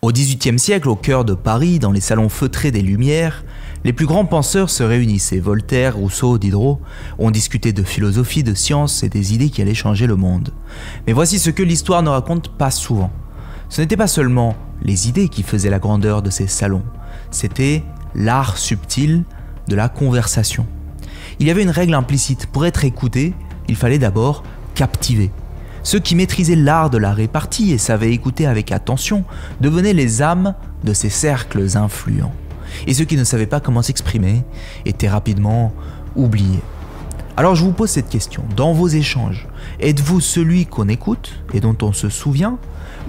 Au XVIIIe siècle, au cœur de Paris, dans les salons feutrés des Lumières, les plus grands penseurs se réunissaient. Voltaire, Rousseau, Diderot ont discuté de philosophie, de science et des idées qui allaient changer le monde. Mais voici ce que l'histoire ne raconte pas souvent. Ce n'était pas seulement les idées qui faisaient la grandeur de ces salons, c'était l'art subtil de la conversation. Il y avait une règle implicite, pour être écouté, il fallait d'abord captiver. Ceux qui maîtrisaient l'art de la répartie et savaient écouter avec attention devenaient les âmes de ces cercles influents. Et ceux qui ne savaient pas comment s'exprimer étaient rapidement oubliés. Alors je vous pose cette question, dans vos échanges, êtes-vous celui qu'on écoute et dont on se souvient,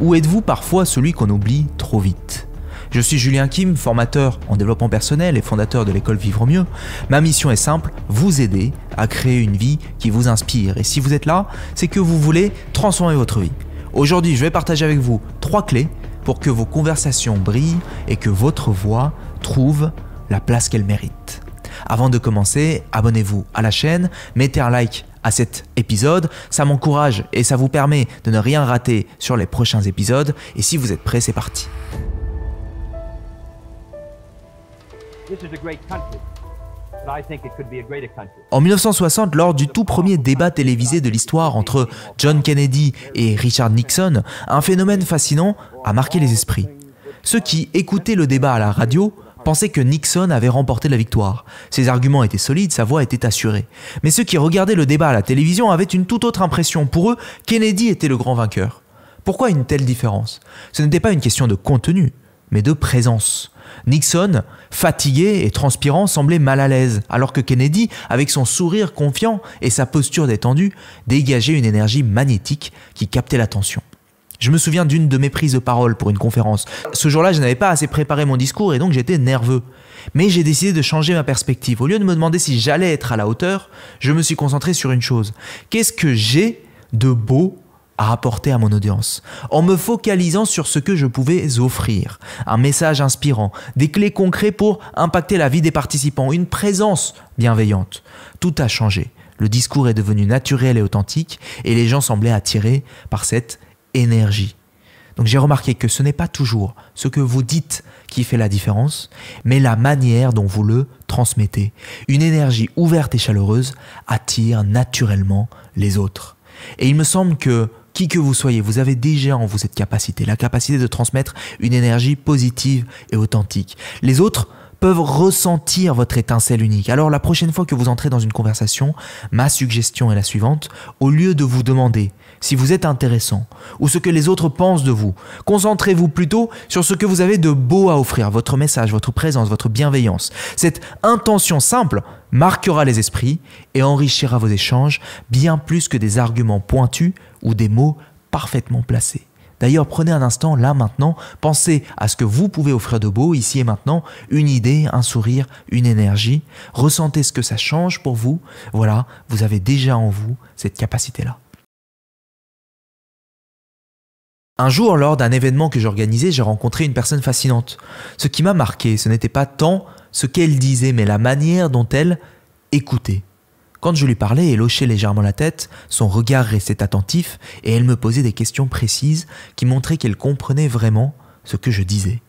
ou êtes-vous parfois celui qu'on oublie trop vite ? Je suis Julien Kim, formateur en développement personnel et fondateur de l'école Vivre Mieux. Ma mission est simple, vous aider à créer une vie qui vous inspire. Et si vous êtes là, c'est que vous voulez transformer votre vie. Aujourd'hui, je vais partager avec vous 3 clés pour que vos conversations brillent et que votre voix trouve la place qu'elle mérite. Avant de commencer, abonnez-vous à la chaîne, mettez un like à cet épisode, ça m'encourage et ça vous permet de ne rien rater sur les prochains épisodes. Et si vous êtes prêts, c'est parti. En 1960, lors du tout premier débat télévisé de l'histoire entre John Kennedy et Richard Nixon, un phénomène fascinant a marqué les esprits. Ceux qui écoutaient le débat à la radio pensaient que Nixon avait remporté la victoire. Ses arguments étaient solides, sa voix était assurée. Mais ceux qui regardaient le débat à la télévision avaient une toute autre impression. Pour eux, Kennedy était le grand vainqueur. Pourquoi une telle différence ? Ce n'était pas une question de contenu, mais de présence. Nixon, fatigué et transpirant, semblait mal à l'aise, alors que Kennedy, avec son sourire confiant et sa posture détendue, dégageait une énergie magnétique qui captait l'attention. Je me souviens d'une de mes prises de parole pour une conférence. Ce jour-là, je n'avais pas assez préparé mon discours et donc j'étais nerveux. Mais j'ai décidé de changer ma perspective. Au lieu de me demander si j'allais être à la hauteur, je me suis concentré sur une chose. Qu'est-ce que j'ai de beau à apporter à mon audience, en me focalisant sur ce que je pouvais offrir, un message inspirant, des clés concrètes pour impacter la vie des participants, une présence bienveillante. Tout a changé, le discours est devenu naturel et authentique et les gens semblaient attirés par cette énergie. Donc j'ai remarqué que ce n'est pas toujours ce que vous dites qui fait la différence, mais la manière dont vous le transmettez. Une énergie ouverte et chaleureuse attire naturellement les autres. Et il me semble que qui que vous soyez, vous avez déjà en vous cette capacité, la capacité de transmettre une énergie positive et authentique. Les autres peuvent ressentir votre étincelle unique. Alors la prochaine fois que vous entrez dans une conversation, ma suggestion est la suivante. Au lieu de vous demander si vous êtes intéressant ou ce que les autres pensent de vous, concentrez-vous plutôt sur ce que vous avez de beau à offrir, votre message, votre présence, votre bienveillance. Cette intention simple marquera les esprits et enrichira vos échanges bien plus que des arguments pointus ou des mots parfaitement placés. D'ailleurs, prenez un instant, là, maintenant, pensez à ce que vous pouvez offrir de beau, ici et maintenant, une idée, un sourire, une énergie. Ressentez ce que ça change pour vous. Voilà, vous avez déjà en vous cette capacité-là. Un jour, lors d'un événement que j'organisais, j'ai rencontré une personne fascinante. Ce qui m'a marqué, ce n'était pas tant ce qu'elle disait, mais la manière dont elle écoutait. Quand je lui parlais, elle hochait légèrement la tête, son regard restait attentif et elle me posait des questions précises qui montraient qu'elle comprenait vraiment ce que je disais.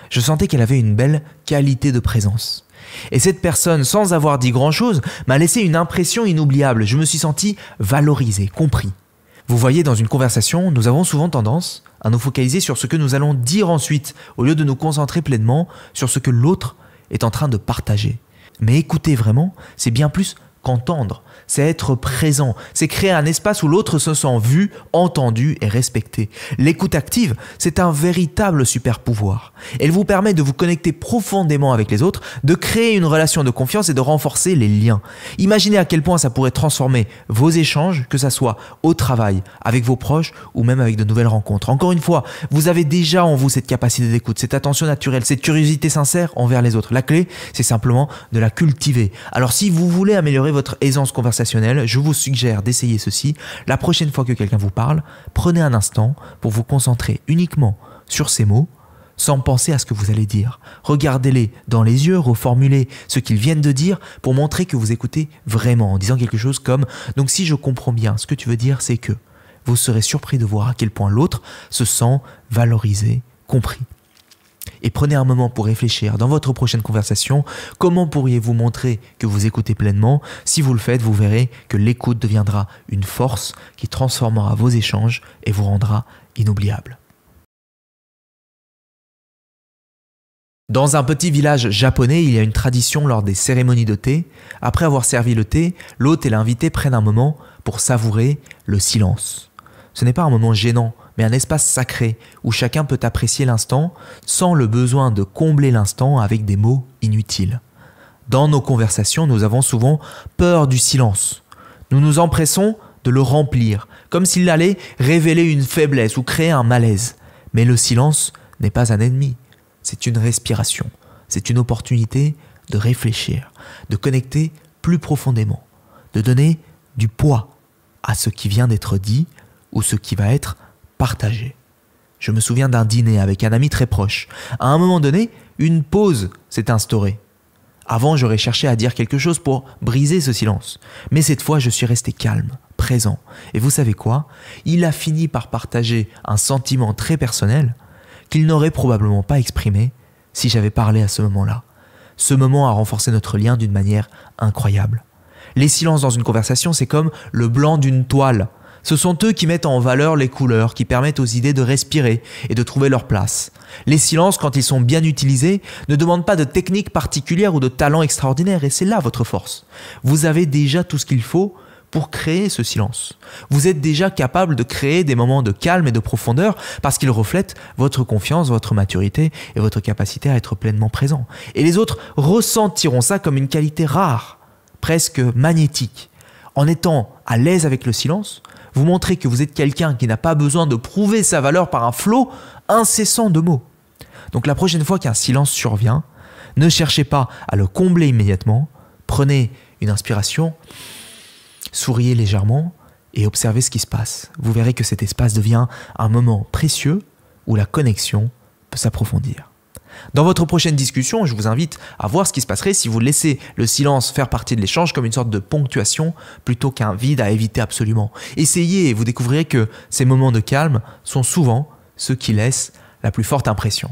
Je sentais qu'elle avait une belle qualité de présence. Et cette personne, sans avoir dit grand-chose, m'a laissé une impression inoubliable. Je me suis senti valorisé, compris. Vous voyez, dans une conversation, nous avons souvent tendance à nous focaliser sur ce que nous allons dire ensuite, au lieu de nous concentrer pleinement sur ce que l'autre est en train de partager. Mais écouter vraiment, c'est bien plus qu'entendre, c'est être présent, c'est créer un espace où l'autre se sent vu, entendu et respecté. L'écoute active, c'est un véritable super pouvoir. Elle vous permet de vous connecter profondément avec les autres, de créer une relation de confiance et de renforcer les liens. Imaginez à quel point ça pourrait transformer vos échanges, que ça soit au travail, avec vos proches ou même avec de nouvelles rencontres. Encore une fois, vous avez déjà en vous cette capacité d'écoute, cette attention naturelle, cette curiosité sincère envers les autres. La clé, c'est simplement de la cultiver. Alors si vous voulez améliorer votre aisance conversationnelle, je vous suggère d'essayer ceci. La prochaine fois que quelqu'un vous parle, prenez un instant pour vous concentrer uniquement sur ces mots, sans penser à ce que vous allez dire. Regardez-les dans les yeux, reformulez ce qu'ils viennent de dire pour montrer que vous écoutez vraiment, en disant quelque chose comme « Donc si je comprends bien, ce que tu veux dire, c'est que… » Vous serez surpris de voir à quel point l'autre se sent valorisé, compris. Et prenez un moment pour réfléchir dans votre prochaine conversation. Comment pourriez-vous montrer que vous écoutez pleinement? Si vous le faites, vous verrez que l'écoute deviendra une force qui transformera vos échanges et vous rendra inoubliable. Dans un petit village japonais, il y a une tradition lors des cérémonies de thé. Après avoir servi le thé, l'hôte et l'invité prennent un moment pour savourer le silence. Ce n'est pas un moment gênant, mais un espace sacré où chacun peut apprécier l'instant sans le besoin de combler l'instant avec des mots inutiles. Dans nos conversations, nous avons souvent peur du silence. Nous nous empressons de le remplir, comme s'il allait révéler une faiblesse ou créer un malaise. Mais le silence n'est pas un ennemi. C'est une respiration, c'est une opportunité de réfléchir, de connecter plus profondément, de donner du poids à ce qui vient d'être dit ou ce qui va être partagé. Je me souviens d'un dîner avec un ami très proche. À un moment donné, une pause s'est instaurée. Avant, j'aurais cherché à dire quelque chose pour briser ce silence. Mais cette fois, je suis resté calme, présent. Et vous savez quoi? Il a fini par partager un sentiment très personnel qu'il n'aurait probablement pas exprimé si j'avais parlé à ce moment-là. Ce moment a renforcé notre lien d'une manière incroyable. Les silences dans une conversation, c'est comme le blanc d'une toile. Ce sont eux qui mettent en valeur les couleurs, qui permettent aux idées de respirer et de trouver leur place. Les silences, quand ils sont bien utilisés, ne demandent pas de technique particulière ou de talent extraordinaire, et c'est là votre force. Vous avez déjà tout ce qu'il faut pour créer ce silence. Vous êtes déjà capable de créer des moments de calme et de profondeur parce qu'ils reflètent votre confiance, votre maturité et votre capacité à être pleinement présent. Et les autres ressentiront ça comme une qualité rare, presque magnétique. En étant à l'aise avec le silence, vous montrez que vous êtes quelqu'un qui n'a pas besoin de prouver sa valeur par un flot incessant de mots. Donc la prochaine fois qu'un silence survient, ne cherchez pas à le combler immédiatement, prenez une inspiration, souriez légèrement et observez ce qui se passe. Vous verrez que cet espace devient un moment précieux où la connexion peut s'approfondir. Dans votre prochaine discussion, je vous invite à voir ce qui se passerait si vous laissez le silence faire partie de l'échange comme une sorte de ponctuation plutôt qu'un vide à éviter absolument. Essayez et vous découvrirez que ces moments de calme sont souvent ceux qui laissent la plus forte impression.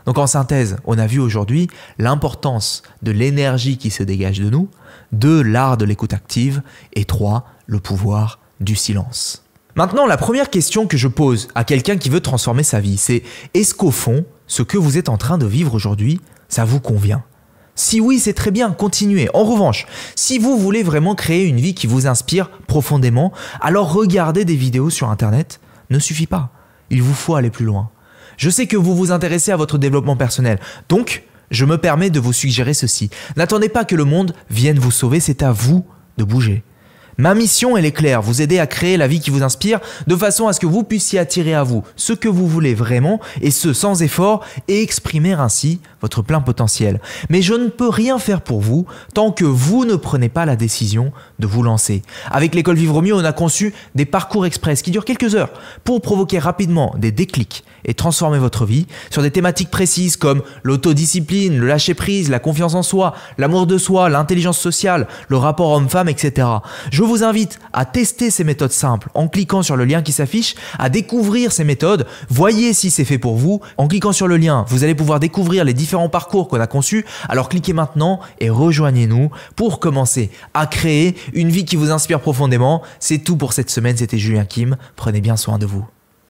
Donc en synthèse, on a vu aujourd'hui l'importance de l'énergie qui se dégage de nous, 2, l'art de l'écoute active et 3, le pouvoir du silence. Maintenant, la première question que je pose à quelqu'un qui veut transformer sa vie, c'est est-ce qu'au fond, ce que vous êtes en train de vivre aujourd'hui, ça vous convient? Si oui, c'est très bien, continuez. En revanche, si vous voulez vraiment créer une vie qui vous inspire profondément, alors regarder des vidéos sur Internet ne suffit pas. Il vous faut aller plus loin. Je sais que vous vous intéressez à votre développement personnel, donc je me permets de vous suggérer ceci. N'attendez pas que le monde vienne vous sauver, c'est à vous de bouger. Ma mission, elle est claire, vous aider à créer la vie qui vous inspire de façon à ce que vous puissiez attirer à vous ce que vous voulez vraiment et ce sans effort et exprimer ainsi votre plein potentiel. Mais je ne peux rien faire pour vous tant que vous ne prenez pas la décision de vous lancer. Avec l'école Vivre Mieux, on a conçu des parcours express qui durent quelques heures pour provoquer rapidement des déclics et transformer votre vie sur des thématiques précises comme l'autodiscipline, le lâcher-prise, la confiance en soi, l'amour de soi, l'intelligence sociale, le rapport homme-femme, etc. Je vous invite à tester ces méthodes simples en cliquant sur le lien qui s'affiche, à découvrir ces méthodes, voyez si c'est fait pour vous. En cliquant sur le lien, vous allez pouvoir découvrir les différents parcours qu'on a conçus, alors cliquez maintenant et rejoignez-nous pour commencer à créer une vie qui vous inspire profondément. C'est tout pour cette semaine, c'était Julien Kim, prenez bien soin de vous.